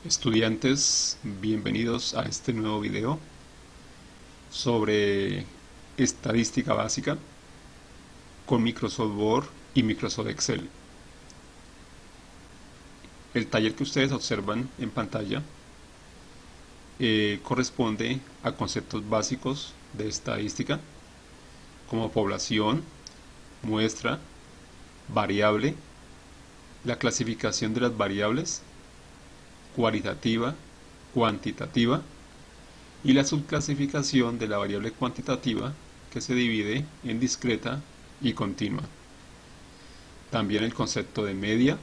Estudiantes, bienvenidos a este nuevo video sobre estadística básica con Microsoft Word y Microsoft Excel. El taller que ustedes observan en pantalla corresponde a conceptos básicos de estadística como población, muestra, variable, la clasificación de las variables, cualitativa, cuantitativa, y la subclasificación de la variable cuantitativa, que se divide en discreta y continua. También el concepto de media,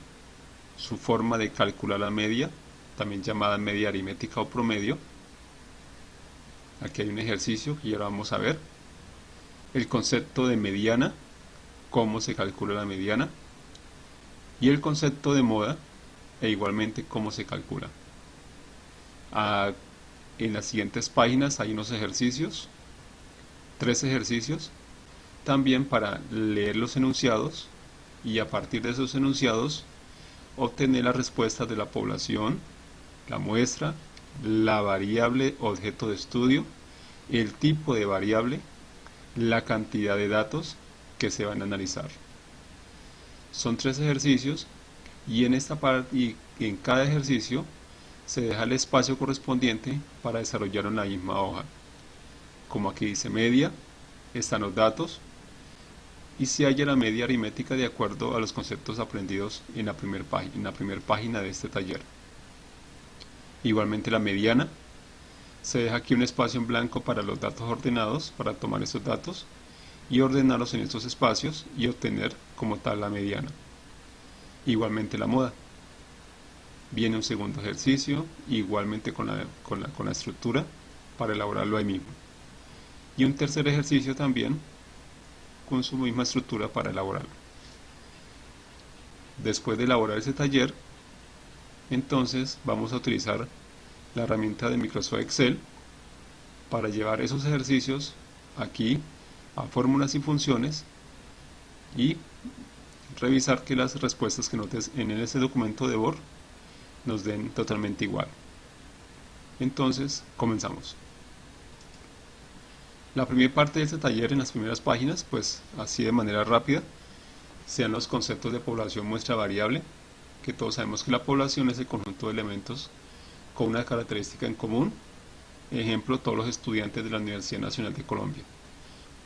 su forma de calcular la media, también llamada media aritmética o promedio. Aquí hay un ejercicio que ya lo vamos a ver. El concepto de mediana, cómo se calcula la mediana. Y el concepto de moda, e igualmente cómo se calcula. En las siguientes páginas hay unos ejercicios, 3 ejercicios, también para leer los enunciados y a partir de esos enunciados obtener las respuestas de la población, la muestra, la variable objeto de estudio, el tipo de variable, la cantidad de datos que se van a analizar. Son 3 ejercicios y en esta parte y en cada ejercicio se deja el espacio correspondiente para desarrollar en la misma hoja. Como aquí dice media, están los datos y se halla la media aritmética de acuerdo a los conceptos aprendidos en la primera página de este taller. Igualmente la mediana, se deja aquí un espacio en blanco para los datos ordenados, para tomar esos datos y ordenarlos en estos espacios y obtener como tal la mediana. Igualmente la moda. Viene un segundo ejercicio, igualmente con la estructura, para elaborarlo ahí mismo. Y un tercer ejercicio también, con su misma estructura para elaborarlo. Después de elaborar ese taller, entonces vamos a utilizar la herramienta de Microsoft Excel para llevar esos ejercicios aquí a fórmulas y funciones y revisar que las respuestas que notes en ese documento de Word nos den totalmente igual. Entonces, comenzamos. La primera parte de este taller, en las primeras páginas, pues así de manera rápida, sean los conceptos de población, muestra, variable, que todos sabemos que la población es el conjunto de elementos con una característica en común. Ejemplo, todos los estudiantes de la Universidad Nacional de Colombia.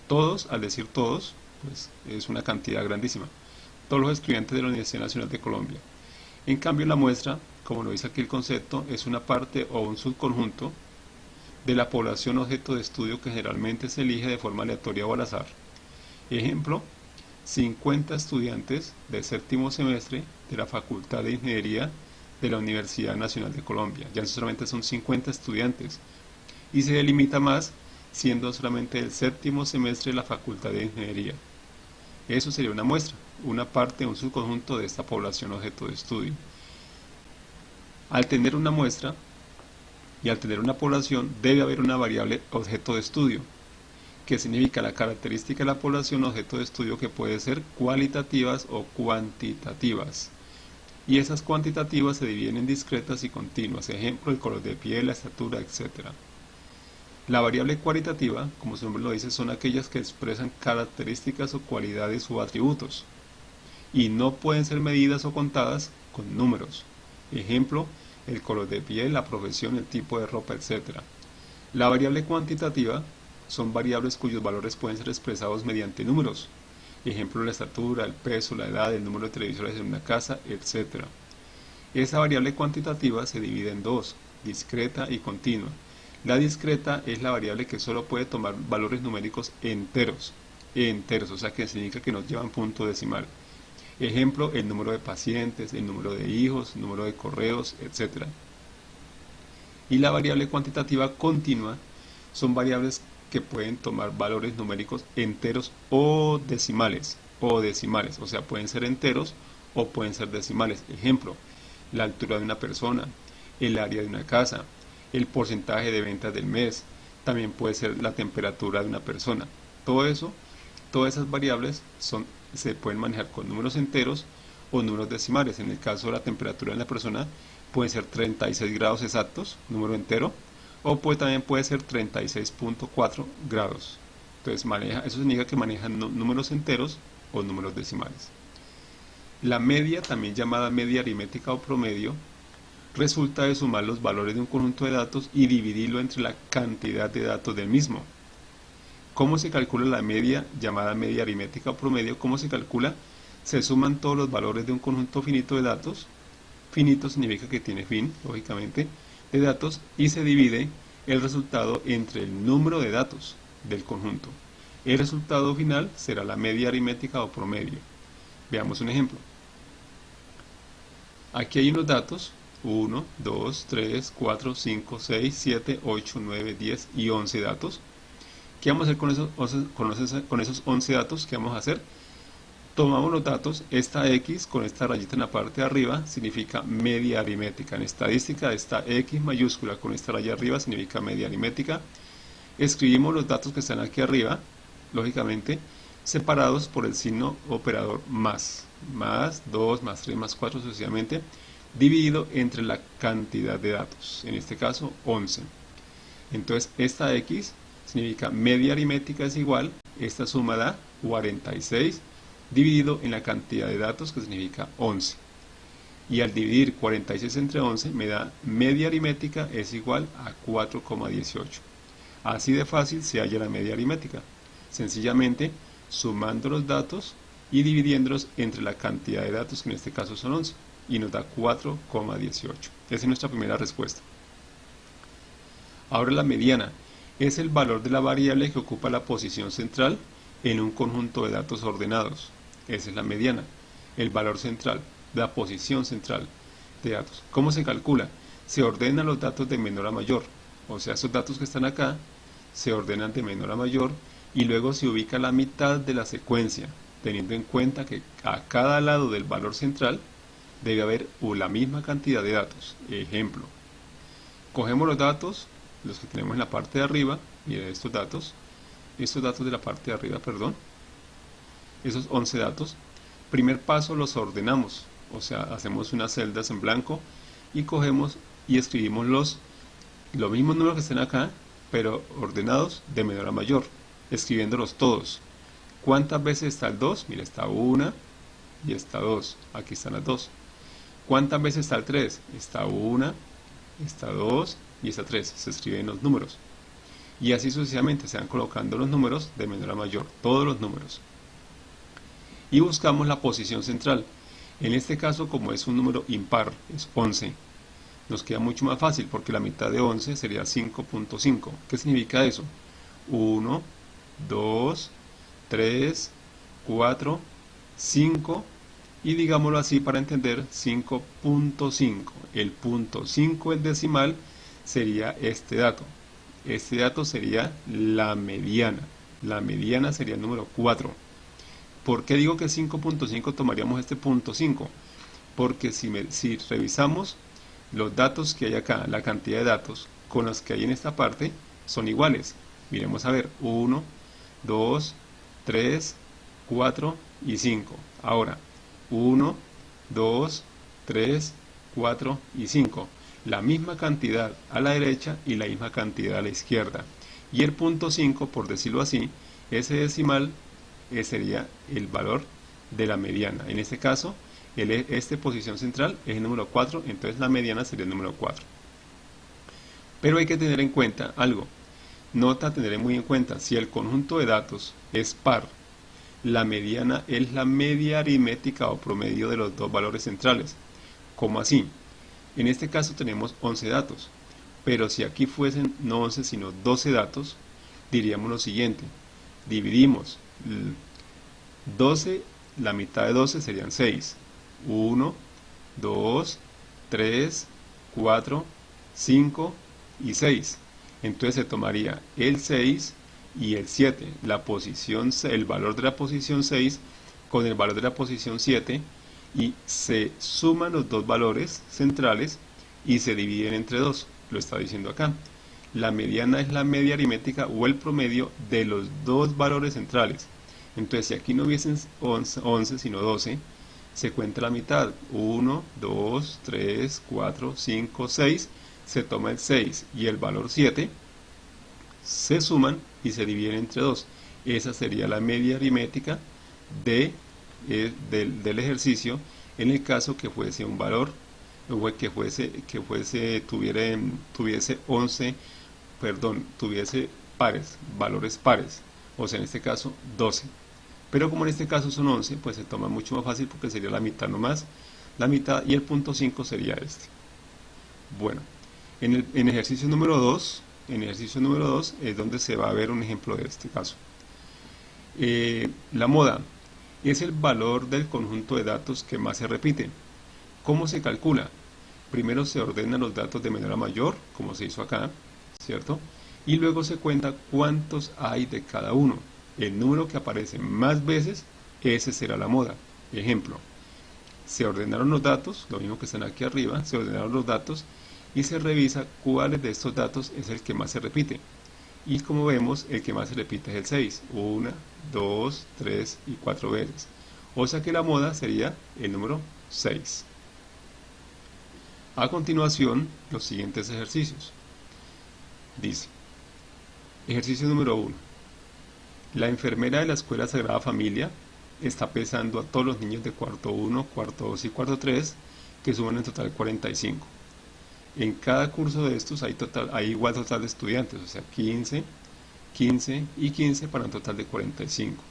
Todos, al decir todos, pues es una cantidad grandísima. Todos los estudiantes de la Universidad Nacional de Colombia. En cambio, la muestra, como lo dice aquí el concepto, es una parte o un subconjunto de la población objeto de estudio que generalmente se elige de forma aleatoria o al azar. Ejemplo, 50 estudiantes del séptimo semestre de la Facultad de Ingeniería de la Universidad Nacional de Colombia. Ya solamente son 50 estudiantes y se delimita más siendo solamente el séptimo semestre de la Facultad de Ingeniería. Eso sería una muestra, una parte, un subconjunto de esta población objeto de estudio. Al tener una muestra y al tener una población debe haber una variable objeto de estudio, que significa la característica de la población objeto de estudio, que puede ser cualitativas o cuantitativas. Y esas cuantitativas se dividen en discretas y continuas, ejemplo, el color de piel, la estatura, etc. La variable cualitativa, como su nombre lo dice, son aquellas que expresan características o cualidades o atributos y no pueden ser medidas o contadas con números. Ejemplo, el color de piel, la profesión, el tipo de ropa, etc. La variable cuantitativa son variables cuyos valores pueden ser expresados mediante números. Ejemplo, la estatura, el peso, la edad, el número de televisores en una casa, etc. Esa variable cuantitativa se divide en dos, discreta y continua. La discreta es la variable que solo puede tomar valores numéricos enteros, o sea que significa que no llevan punto decimal. Ejemplo, el número de pacientes, el número de hijos, el número de correos, etc. Y la variable cuantitativa continua son variables que pueden tomar valores numéricos enteros o decimales, o sea, pueden ser enteros o pueden ser decimales. Ejemplo, la altura de una persona, el área de una casa, el porcentaje de ventas del mes, también puede ser la temperatura de una persona. Todo eso, todas esas variables se pueden manejar con números enteros o números decimales. En el caso de la temperatura de la persona pueden ser 36 grados exactos, número entero, o también puede ser 36.4 grados. Entonces eso significa que manejan números enteros o números decimales. La media, también llamada media aritmética o promedio, resulta de sumar los valores de un conjunto de datos y dividirlo entre la cantidad de datos del mismo. ¿Cómo se calcula la media, llamada media aritmética o promedio? ¿Cómo se calcula? Se suman todos los valores de un conjunto finito de datos. Finito significa que tiene fin, lógicamente, de datos, y se divide el resultado entre el número de datos del conjunto. El resultado final será la media aritmética o promedio. Veamos un ejemplo. Aquí hay unos datos, 1, 2, 3, 4, 5, 6, 7, 8, 9, 10 y 11 datos. ¿Qué vamos a hacer con esos 11 datos? ¿Qué vamos a hacer? Tomamos los datos, esta X con esta rayita en la parte de arriba significa media aritmética. En estadística, esta X mayúscula con esta raya arriba significa media aritmética. Escribimos los datos que están aquí arriba, lógicamente, separados por el signo operador más. Más 2, más 3, más 4 sucesivamente, dividido entre la cantidad de datos, en este caso 11. Entonces esta X significa media aritmética es igual, esta suma da 46, dividido en la cantidad de datos que significa 11. Y al dividir 46 entre 11 me da media aritmética es igual a 4,18. Así de fácil se halla la media aritmética, sencillamente sumando los datos y dividiéndolos entre la cantidad de datos, que en este caso son 11, y nos da 4,18. Esa es nuestra primera respuesta. Ahora la mediana es el valor de la variable que ocupa la posición central en un conjunto de datos ordenados. Esa es la mediana, el valor central, la posición central de datos. ¿Cómo se calcula? Se ordenan los datos de menor a mayor, o sea, esos datos que están acá se ordenan de menor a mayor y luego se ubica la mitad de la secuencia, teniendo en cuenta que a cada lado del valor central debe haber la misma cantidad de datos. Ejemplo, cogemos los datos, los que tenemos en la parte de arriba, miren estos datos de la parte de arriba, perdón, esos 11 datos. Primer paso, los ordenamos, o sea, hacemos unas celdas en blanco y cogemos y escribimos los mismos números que estén acá, pero ordenados de menor a mayor, escribiéndolos todos. ¿Cuántas veces está el 2? Mira, está 1 y está 2. Aquí están las 2. ¿Cuántas veces está el 3? Está 1, está 2 y está 3. Se escriben los números. Y así sucesivamente se van colocando los números de menor a mayor, todos los números. Y buscamos la posición central. En este caso, como es un número impar, es 11. Nos queda mucho más fácil porque la mitad de 11 sería 5.5. ¿Qué significa eso? 1, 2, 3, 4, 5 y digámoslo así para entender 5.5. El punto 5, el decimal, sería este dato. Este dato sería la mediana. La mediana sería el número 4. ¿Por qué digo que 5.5 tomaríamos este punto 5? Porque si revisamos los datos que hay acá, la cantidad de datos con los que hay en esta parte son iguales. Miremos a ver, 1, 2, 3, 4 y 5. Ahora, 1, 2, 3, 4 y 5. La misma cantidad a la derecha y la misma cantidad a la izquierda. Y el punto 5, por decirlo así, ese decimal sería el valor de la mediana. En este caso, esta posición central es el número 4, entonces la mediana sería el número 4. Pero hay que tener en cuenta algo. Nota, tener muy en cuenta, si el conjunto de datos es par, la mediana es la media aritmética o promedio de los dos valores centrales. ¿Cómo así? En este caso tenemos 11 datos, pero si aquí fuesen no 11 sino 12 datos, diríamos lo siguiente. Dividimos 12, la mitad de 12 serían 6. 1, 2, 3, 4, 5 y 6. Entonces se tomaría el 6 y el 7, el valor de la posición 6 con el valor de la posición 7, y se suman los dos valores centrales y se dividen entre 2. Lo está diciendo acá. La mediana es la media aritmética o el promedio de los dos valores centrales. Entonces si aquí no hubiesen 11 sino 12, se cuenta la mitad, 1, 2, 3, 4, 5, 6, se toma el 6 y el valor 7, se suman y se dividen entre 2. Esa sería la media aritmética del ejercicio en el caso que fuese un valor, o tuviese 11, perdón, tuviese pares, valores pares, o sea en este caso 12. Pero como en este caso son 11, pues se toma mucho más fácil porque sería la mitad nomás, la mitad, y el punto 5 sería este. Bueno, en ejercicio número 2, es donde se va a ver un ejemplo de este caso. La moda es el valor del conjunto de datos que más se repite. ¿Cómo se calcula? Primero se ordenan los datos de menor a mayor, como se hizo acá, ¿cierto? Y luego se cuenta cuántos hay de cada uno. El número que aparece más veces, ese será la moda. Ejemplo, se ordenaron los datos, lo mismo que están aquí arriba, se ordenaron los datos y se revisa cuáles de estos datos es el que más se repite. Y como vemos, el que más se repite es el 6, 1, 2, 3 y 4 veces. O sea que la moda sería el número 6. A continuación, los siguientes ejercicios. Dice, ejercicio número 1. La enfermera de la Escuela Sagrada Familia está pesando a todos los niños de cuarto 1, cuarto 2 y cuarto 3, que suman en total 45. En cada curso de estos hay igual total de estudiantes, o sea 15, 15 y 15 para un total de 45.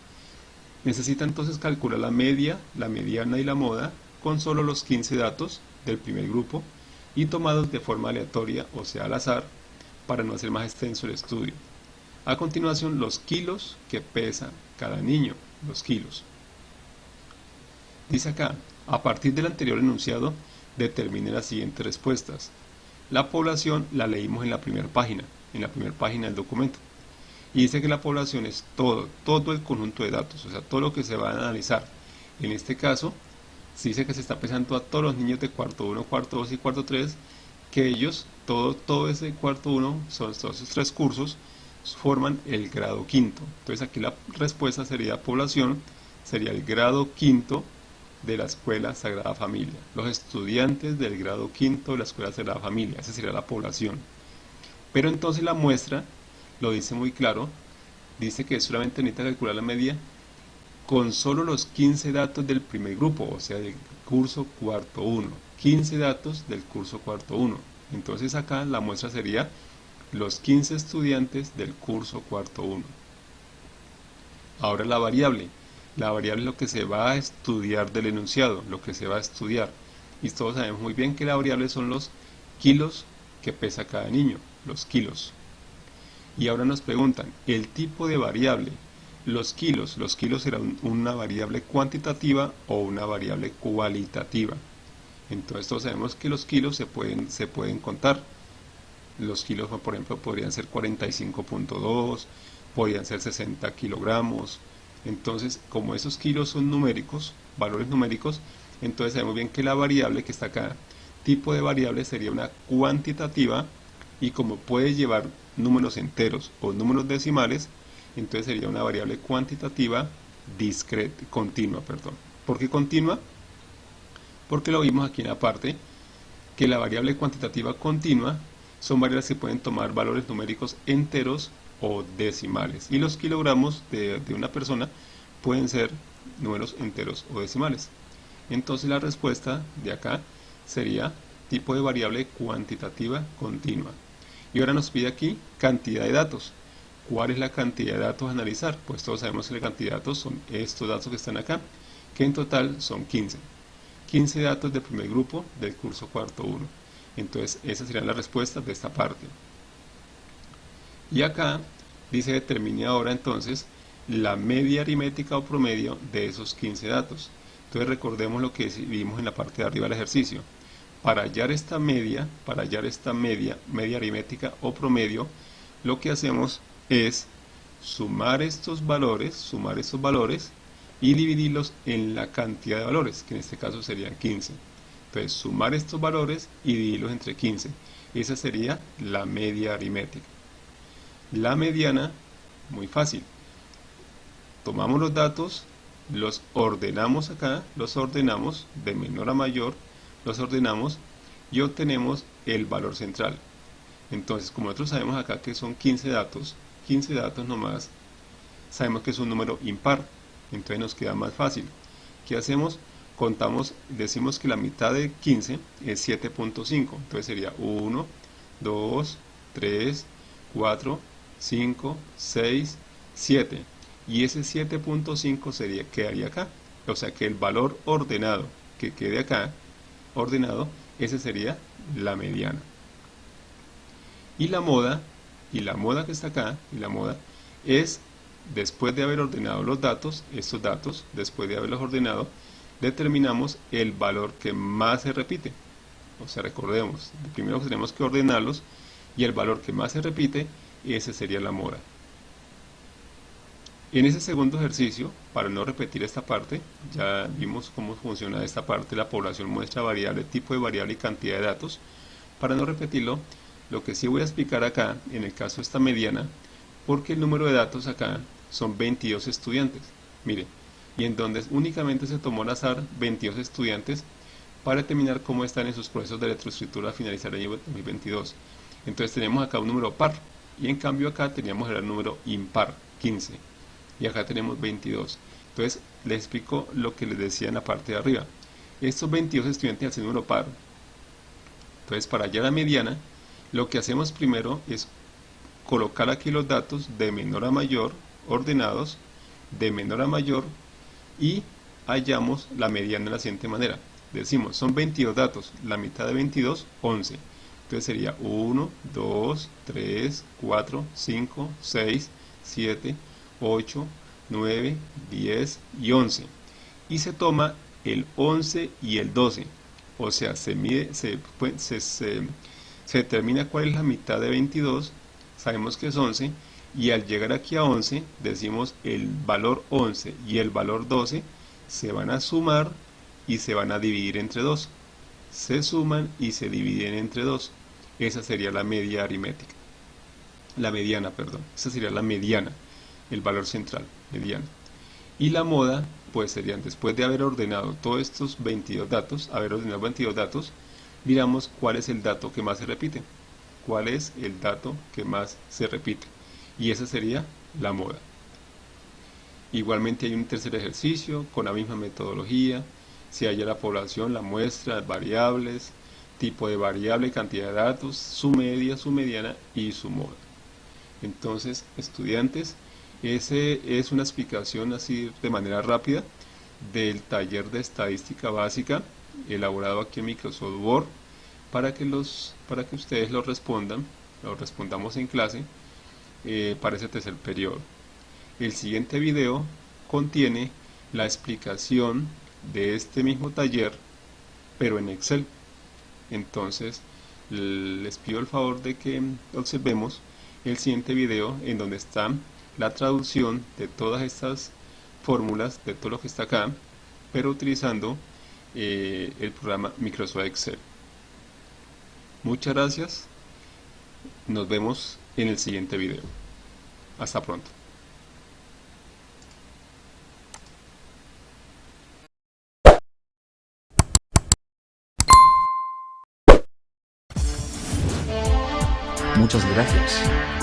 Necesita entonces calcular la media, la mediana y la moda con solo los 15 datos del primer grupo y tomados de forma aleatoria, o sea al azar, para no hacer más extenso el estudio. A continuación, los kilos que pesa cada niño, los kilos. Dice acá, a partir del anterior enunciado, determine las siguientes respuestas. La población la leímos en la primera página del documento. Y dice que la población es todo el conjunto de datos, o sea, todo lo que se va a analizar. En este caso, se dice que se está pesando a todos los niños de cuarto 1, cuarto 2 y cuarto 3, que ellos, todo ese cuarto 1, todos esos 3 cursos, forman el grado quinto. Entonces aquí la respuesta sería población, sería el grado quinto de la Escuela Sagrada Familia. Los estudiantes del grado quinto de la Escuela Sagrada Familia, esa sería la población. Pero entonces la muestra lo dice muy claro, dice que solamente necesita calcular la media con solo los 15 datos del primer grupo, o sea, del curso cuarto 1. 15 datos del curso cuarto 1. Entonces acá la muestra sería los 15 estudiantes del curso cuarto 1. Ahora la variable. La variable es lo que se va a estudiar del enunciado, lo que se va a estudiar. Y todos sabemos muy bien que la variable son los kilos que pesa cada niño, los kilos. Y ahora nos preguntan, el tipo de variable, los kilos serán una variable cuantitativa o una variable cualitativa. Entonces todos sabemos que los kilos se pueden contar. Los kilos, por ejemplo, podrían ser 45.2, podrían ser 60 kilogramos. Entonces, como esos kilos son numéricos, valores numéricos, entonces sabemos bien que la variable que está acá, tipo de variable, sería una cuantitativa, y como puede llevar números enteros o números decimales, entonces sería una variable cuantitativa continua. ¿Por qué continua? Porque lo vimos aquí en la parte, que la variable cuantitativa continua son variables que pueden tomar valores numéricos enteros o decimales, y los kilogramos de una persona pueden ser números enteros o decimales. Entonces la respuesta de acá sería tipo de variable cuantitativa continua. Y ahora nos pide aquí cantidad de datos. ¿Cuál es la cantidad de datos a analizar? Pues todos sabemos que la cantidad de datos son estos datos que están acá, que en total son 15. 15 datos del primer grupo del curso cuarto 1. Entonces esas serían las respuestas de esta parte. Y acá dice determine ahora entonces la media aritmética o promedio de esos 15 datos. Entonces recordemos lo que vimos en la parte de arriba del ejercicio. Para hallar esta media aritmética o promedio, lo que hacemos es sumar estos valores y dividirlos en la cantidad de valores, que en este caso serían 15. Entonces sumar estos valores y dividirlos entre 15. Esa sería la media aritmética. La mediana, muy fácil. Tomamos los datos los ordenamos acá, los ordenamos de menor a mayor, los ordenamos y obtenemos el valor central. Entonces, como nosotros sabemos acá que son 15 datos nomás, sabemos que es un número impar, entonces nos queda más fácil. ¿Qué hacemos? Contamos, decimos que la mitad de 15 es 7.5, entonces sería 1, 2, 3, 4, 5, 6, 7, y ese 7.5 quedaría acá, o sea que el valor ordenado que quede acá, ordenado, ese sería la mediana. Y la moda que está acá, es, después de haber ordenado los datos, estos datos, después de haberlos ordenado, determinamos el valor que más se repite. O sea, recordemos, primero tenemos que ordenarlos y el valor que más se repite, ese sería la moda. En ese segundo ejercicio, para no repetir esta parte, ya vimos cómo funciona esta parte, la población muestra variable, tipo de variable y cantidad de datos. Para no repetirlo, lo que sí voy a explicar acá, en el caso de esta mediana, porque el número de datos acá son 22 estudiantes. Mire, y en donde únicamente se tomó al azar 22 estudiantes para determinar cómo están en sus procesos de electroescritura a finalizar el año 2022. Entonces tenemos acá un número par, y en cambio acá teníamos el número impar, 15, y acá tenemos 22. Entonces les explico lo que les decía en la parte de arriba. Estos 22 estudiantes hacen número par. Entonces para hallar la mediana, lo que hacemos primero es colocar aquí los datos de menor a mayor, ordenados, de menor a mayor, y hallamos la mediana de la siguiente manera. Decimos, son 22 datos, la mitad de 22, 11. Entonces sería 1, 2, 3, 4, 5, 6, 7, 8, 9, 10 y 11. Y se toma el 11 y el 12. O sea, se determina cuál es la mitad de 22, sabemos que es 11, y al llegar aquí a 11, decimos el valor 11 y el valor 12 se van a sumar y se van a dividir entre 2. Se suman y se dividen entre 2. Esa sería la media aritmética. La mediana, perdón. Esa sería la mediana, el valor central, mediana. Y la moda, pues serían, después de haber ordenado todos estos 22 datos, miramos cuál es el dato que más se repite. ¿Cuál es el dato que más se repite? Y esa sería la moda. Igualmente hay un tercer ejercicio con la misma metodología. Se halla la población, la muestra, variables, tipo de variable, cantidad de datos, su media, su mediana y su moda. Entonces, estudiantes, ese es una explicación así de manera rápida del taller de estadística básica elaborado aquí en Microsoft Word para que ustedes lo respondamos en clase para ese tercer periodo. El siguiente video contiene la explicación de este mismo taller, pero en Excel. Entonces, les pido el favor de que observemos el siguiente video en donde está la traducción de todas estas fórmulas, de todo lo que está acá, pero utilizando el programa Microsoft Excel. Muchas gracias. Nos vemos en el siguiente video. Hasta pronto. Muchas gracias.